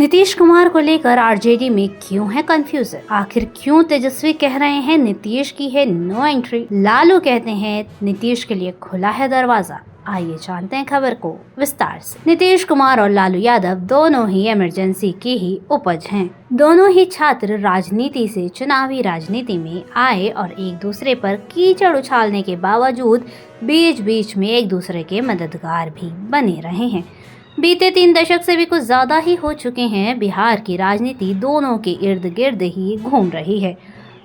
नीतीश कुमार को लेकर आरजेडी में क्यों है कंफ्यूजन? आखिर क्यों तेजस्वी कह रहे हैं नीतीश की है नो एंट्री? लालू कहते हैं नीतीश के लिए खुला है दरवाजा। आइए जानते हैं खबर को विस्तार से। नीतीश कुमार और लालू यादव दोनों ही इमरजेंसी की ही उपज हैं। दोनों ही छात्र राजनीति से चुनावी राजनीति में आए और एक दूसरे पर कीचड़ उछालने के बावजूद बीच बीच में एक दूसरे के मददगार भी बने रहे हैं। बीते 3 दशक से भी कुछ ज्यादा ही हो चुके हैं। बिहार की राजनीति दोनों के इर्द गिर्द ही घूम रही है।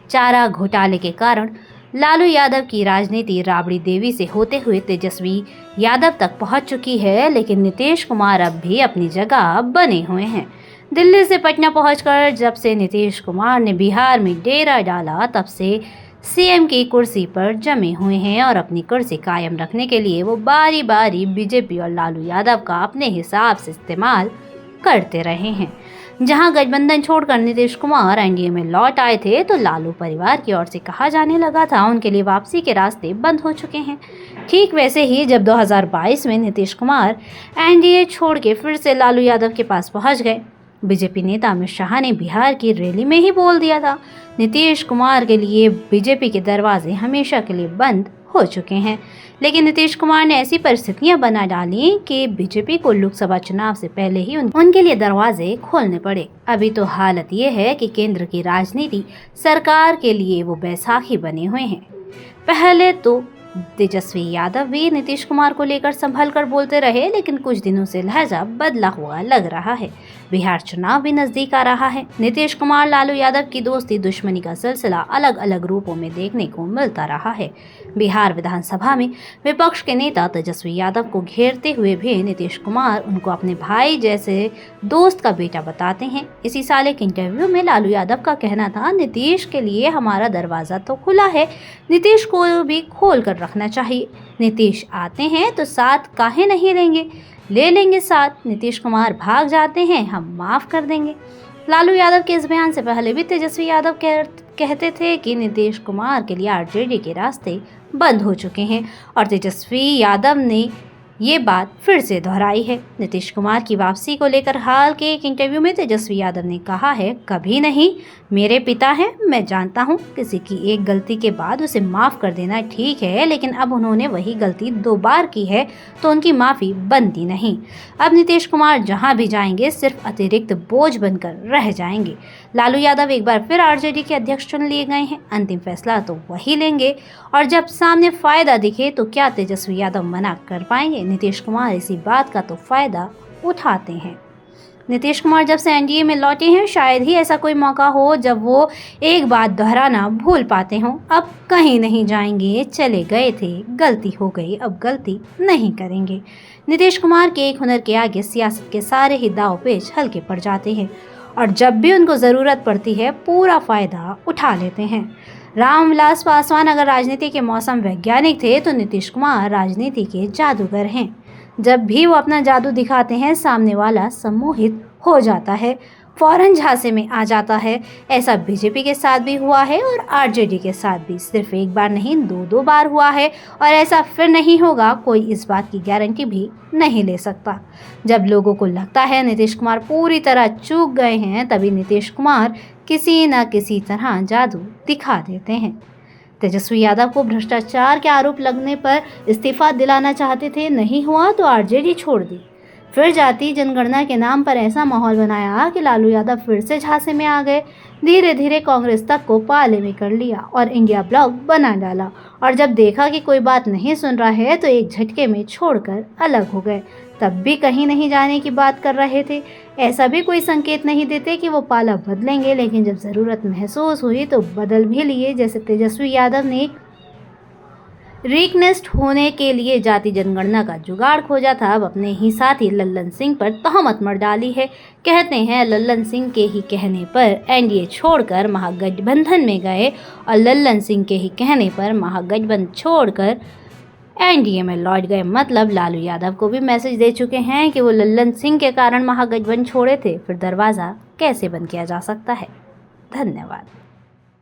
चारा घोटाले के कारण लालू यादव की राजनीति राबड़ी देवी से होते हुए तेजस्वी यादव तक पहुंच चुकी है, लेकिन नीतीश कुमार अब भी अपनी जगह बने हुए हैं। दिल्ली से पटना पहुंचकर जब से नीतीश कुमार ने बिहार में डेरा डाला, तब से सीएम की कुर्सी पर जमे हुए हैं और अपनी कुर्सी कायम रखने के लिए वो बारी बारी बीजेपी और लालू यादव का अपने हिसाब से इस्तेमाल करते रहे हैं। जहां गठबंधन छोड़कर नीतीश कुमार एनडीए में लौट आए थे, तो लालू परिवार की ओर से कहा जाने लगा था उनके लिए वापसी के रास्ते बंद हो चुके हैं। ठीक वैसे ही जब 2022 में नीतीश कुमार एनडीए छोड़ के फिर से लालू यादव के पास पहुंच गए, बीजेपी नेता अमित शाह ने बिहार की रैली में ही बोल दिया था, नीतीश कुमार के लिए बीजेपी के दरवाजे हमेशा के लिए बंद हो चुके हैं। लेकिन नीतीश कुमार ने ऐसी परिस्थितियां बना डाली कि बीजेपी को लोकसभा चुनाव से पहले ही उनके लिए दरवाजे खोलने पड़े। अभी तो हालत ये है कि केंद्र की राजनीति सरकार के लिए वो बैसाखी बने हुए हैं। पहले तो तेजस्वी यादव भी नीतीश कुमार को लेकर संभल कर बोलते रहे, लेकिन कुछ दिनों से लहजा बदला हुआ लग रहा है। बिहार चुनाव भी नजदीक आ रहा है। नीतीश कुमार लालू यादव की दोस्ती दुश्मनी का सिलसिला अलग अलग रूपों में देखने को मिलता रहा है। बिहार विधानसभा में विपक्ष के नेता तेजस्वी यादव को घेरते हुए भी नीतीश कुमार उनको अपने भाई जैसे दोस्त का बेटा बताते हैं। इसी साल एक इंटरव्यू में लालू यादव का कहना था, नीतीश के लिए हमारा दरवाजा तो खुला है, नीतीश को भी खोल कर रखना चाहिए। नीतीश आते हैं तो साथ काहे नहीं लेंगे, ले लेंगे साथ। नीतीश कुमार भाग जाते हैं, हम माफ कर देंगे। लालू यादव के इस बयान से पहले भी तेजस्वी यादव कहते थे कि नीतीश कुमार के लिए आरजेडी के रास्ते बंद हो चुके हैं और तेजस्वी यादव ने ये बात फिर से दोहराई है। नीतीश कुमार की वापसी को लेकर हाल के एक इंटरव्यू में तेजस्वी यादव ने कहा है, कभी नहीं, मेरे पिता हैं, मैं जानता हूं किसी की एक गलती के बाद उसे माफ़ कर देना ठीक है, लेकिन अब उन्होंने वही गलती 2 बार की है तो उनकी माफ़ी बनती नहीं। अब नीतीश कुमार जहां भी जाएंगे सिर्फ अतिरिक्त बोझ बनकर रह जाएंगे। लालू यादव एक बार फिर आरजेडी के अध्यक्ष चुन लिए गए हैं। अंतिम फैसला तो वही लेंगे और जब सामने फ़ायदा दिखे तो क्या तेजस्वी यादव मना कर पाएंगे? नीतीश कुमार इसी बात का तो फायदा उठाते हैं। नीतीश कुमार जब से एनडीए में लौटे हैं, शायद ही ऐसा कोई मौका हो जब वो एक बात दोहराना भूल पाते हों। अब कहीं नहीं जाएंगे, चले गए थे, गलती हो गई, अब गलती नहीं करेंगे। नीतीश कुमार के एक हुनर के आगे सियासत के सारे ही दाव पेच हल्के पड़ जाते हैं और जब भी उनको ज़रूरत पड़ती है पूरा फायदा उठा लेते हैं। रामविलास पासवान अगर राजनीति के मौसम वैज्ञानिक थे तो नीतीश कुमार राजनीति के जादूगर हैं। जब भी वो अपना जादू दिखाते हैं, सामने वाला सम्मोहित हो जाता है, फौरन झांसे में आ जाता है। ऐसा बीजेपी के साथ भी हुआ है और आरजेडी के साथ भी सिर्फ एक बार नहीं 2 बार हुआ है और ऐसा फिर नहीं होगा, कोई इस बात की गारंटी भी नहीं ले सकता। जब लोगों को लगता है नीतीश कुमार पूरी तरह चूक गए हैं, तभी नीतीश कुमार किसी न किसी तरह जादू दिखा देते हैं। तेजस्वी यादव को भ्रष्टाचार के आरोप लगने पर इस्तीफा दिलाना चाहते थे, नहीं हुआ तो आरजेडी छोड़ दी। फिर जाति जनगणना के नाम पर ऐसा माहौल बनाया कि लालू यादव फिर से झांसे में आ गए। धीरे धीरे कांग्रेस तक को पाले में कर लिया और इंडिया ब्लॉक बना डाला और जब देखा कि कोई बात नहीं सुन रहा है तो एक झटके में छोड़कर अलग हो गए। तब भी कहीं नहीं जाने की बात कर रहे थे, ऐसा भी कोई संकेत नहीं देते कि वो पाला बदलेंगे, लेकिन जब ज़रूरत महसूस हुई तो बदल भी लिए। जैसे तेजस्वी यादव ने रिकनेस्ट होने के लिए जाति जनगणना का जुगाड़ खोजा था, अब अपने ही साथी लल्लन सिंह पर तहमत मर डाली है। कहते हैं लल्लन सिंह के ही कहने पर एनडीए छोड़कर महागठबंधन में गए और लल्लन सिंह के ही कहने पर महागठबंधन छोड़कर एनडीए में लौट गए। मतलब लालू यादव को भी मैसेज दे चुके हैं कि वो लल्लन सिंह के कारण महागठबंधन छोड़े थे, फिर दरवाज़ा कैसे बंद किया जा सकता है। धन्यवाद।